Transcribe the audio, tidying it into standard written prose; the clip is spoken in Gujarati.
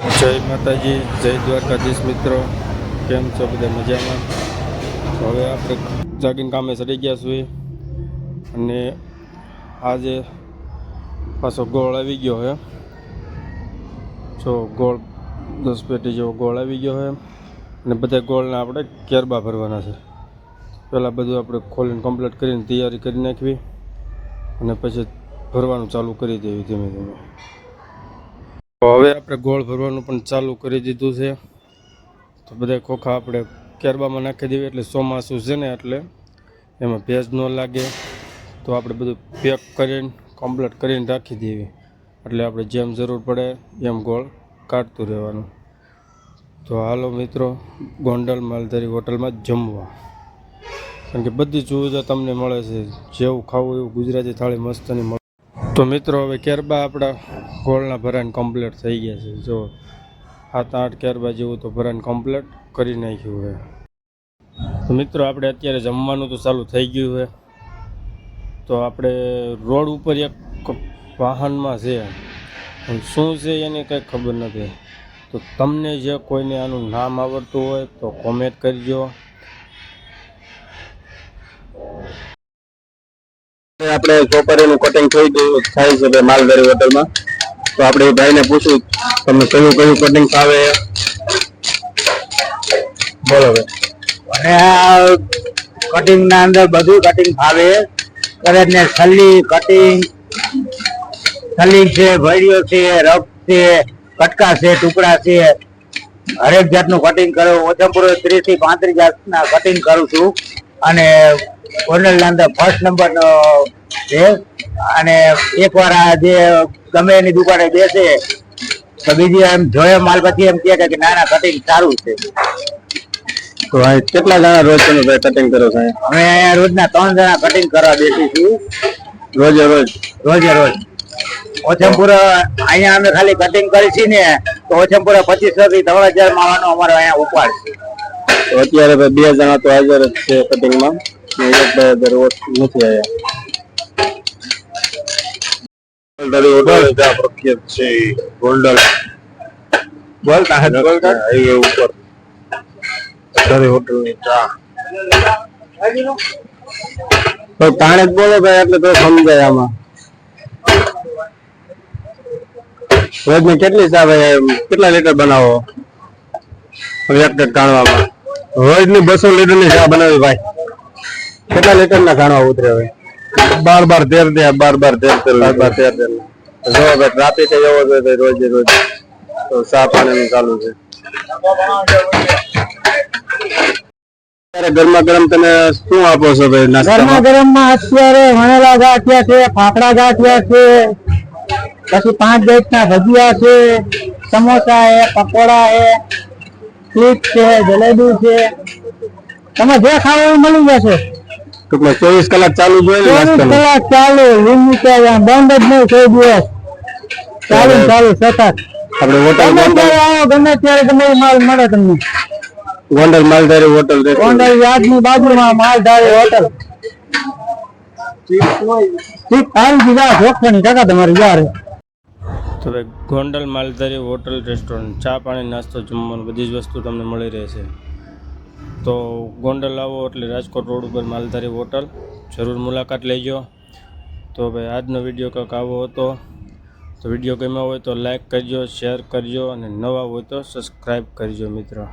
જય માતાજી, જય દ્વારકાધીશ મિત્રો, કેમ છો બધા મજામાં? હવે આપણે જાગીને કામે ચડી ગયા છીએ અને આજે પાછો ગોળ આવી ગયો છે. જો ગોળ 10 પેટી જેવો ગોળ આવી ગયો છે અને બધા ગોળને આપણે કેરબા ભરવાના છે. પહેલાં બધું આપણે ખોલીને કમ્પ્લીટ કરીને તૈયારી કરી નાખવી અને પછી ભરવાનું ચાલુ કરી દેવી ધીમે ધીમે. તો હવે આપણે ગોળ ભરવાનું પણ ચાલુ કરી દીધું છે. તો બધા ખોખા આપણે કેરબામાં નાખી દેવી એટલે ચોમાસું છે ને એટલે એમાં ભેજ ન લાગે. તો આપણે બધું પેક કરીને કમ્પ્લીટ કરીને રાખી દેવી એટલે આપણે જેમ જરૂર પડે એમ ગોળ કાઢતું રહેવાનું. તો હાલો મિત્રો, ગોંડલ માલધારી હોટલમાં જમવા, કારણ કે બધી સુવિધા તમને મળે છે. જેવું ખાવું એવું ગુજરાતી થાળી મસ્તની મળે. તો મિત્રો હવે કેરબા આપણા ગોળના ભરાઈને કમ્પ્લીટ થઈ ગયા છે. જો 7-8 કેરબા જેવું તો ભરાઈને કમ્પ્લીટ કરી નાખ્યું છે. તો મિત્રો આપણે અત્યારે જમવાનું તો ચાલુ થઈ ગયું છે. તો આપણે રોડ ઉપર એક વાહનમાં છે, શું છે એની કંઈ ખબર નથી. તો તમને જે કોઈને આનું નામ આવડતું હોય તો કોમેન્ટ કરજો. આપણે ચોપરીનું કટિંગ થઈ ગયું થાય છે માલધારી હોટલમાં. તો આપણે એ ભાઈને પૂછ્યું તમને કયું કયું કટિંગ ફાવે, બોલો ભાઈ. અને આ કટિંગ ના અંદર બધું કટિંગ ફાવે. કદાચ ને છલ્લી કટિંગ, છલ્લી છે, ભર્યો છે, રફ છે, કટકા છે, ટુકડા છે, હરેક જાતનું કટિંગ કરું. ઓછામાં પૂરો 30 થી 35 જાતના કટિંગ કરું છું. અને ગોંડલ ના અંદર ફર્સ્ટ નંબર નો છે. અને એકવાર આ જે ગમે એની દુકાને બેસે તો બીજી એમ જોયે માલ પછી એમ કહે કે ના ના કટિંગ સારું છે. તો કેટલા જણા રોજ તમે ભાઈ કટિંગ કરો છો? અમે રોજના 3 જણા કટિંગ કરવા બેસી છું. રોજે રોજ ઓછામાં પૂરા અહીંયા અમે ખાલી કટિંગ કરી છીએ ને તો ઓછામાં પૂરા 2500 થી 3000 માવાનો અમારો અહીંયા ઉપાડ છે. તો અત્યારે ભાઈ 2 જણા તો હાજર જ છે કટિંગમાં, એક ભાઈ નથી આવ્યા. પ્રખ્યાત છે ગોંડલ, બોલતા હાઈવે ઉપર હોટલ ની ચા. તો તાણે જ બોલો ભાઈ, એટલે તો સમજાય આમાં. રોજની કેટલી ચા ભાઈ, કેટલા લીટર બનાવો એક કાણવામાં? રોજની 200 લીટર ની ચા બનાવી ભાઈ. કેટલા લીટર ના કાણવા ઉતરે ભાઈ? 12-13 જો ભાઈ ટ્રાફિક એવો છે રોજે રોજ, તો ચા પાણી ચાલુ છે. ગરમા ગરમ તમે શું આપો છો ભાઈ નાસ્તામાં? ગરમા ગરમ માં અત્યારે વણેલા ગાંઠિયા છે, ફાફડા ગાંઠિયા છે, પછી 5 જાતના ભજીયા છે, સમોસા છે, પકોડા છે, સ્વીટ છે, જલેબી છે. તમે જે ખાવ એવું મળી જશે. ટૂંકમાં 24 કલાક ચાલુ જ હોય ને? 24 કલાક ચાલુ, લિમિટેડ, બંધ જ નહીં કોઈ દિવસ. ચાલુ સતત. આપણે હોટલ ગમે ત્યારે ગમે માલ મળે તમને. ગોંડલ માલધારી હોટલ, ગોંડલ યાદની બાજુમાં માલધારી હોટલ. તમારી યાર. તો ભાઈ ગોંડલ માલધારી હોટલ રેસ્ટોરન્ટ, ચા પાણી નાસ્તો જમવાનું બધી જ વસ્તુ તમને મળી રહેશે. તો ગોંડલ આવો એટલે રાજકોટ રોડ ઉપર માલધારી હોટલ જરૂર મુલાકાત લેજો. તો ભાઈ આજનો વિડીયો કંઈક આવો હતો. તો વિડીયો ગમ્યો હોય તો લાઈક કરજો, શેર કરજો અને નવા હોય તો સબસ્ક્રાઈબ કરજો મિત્રો.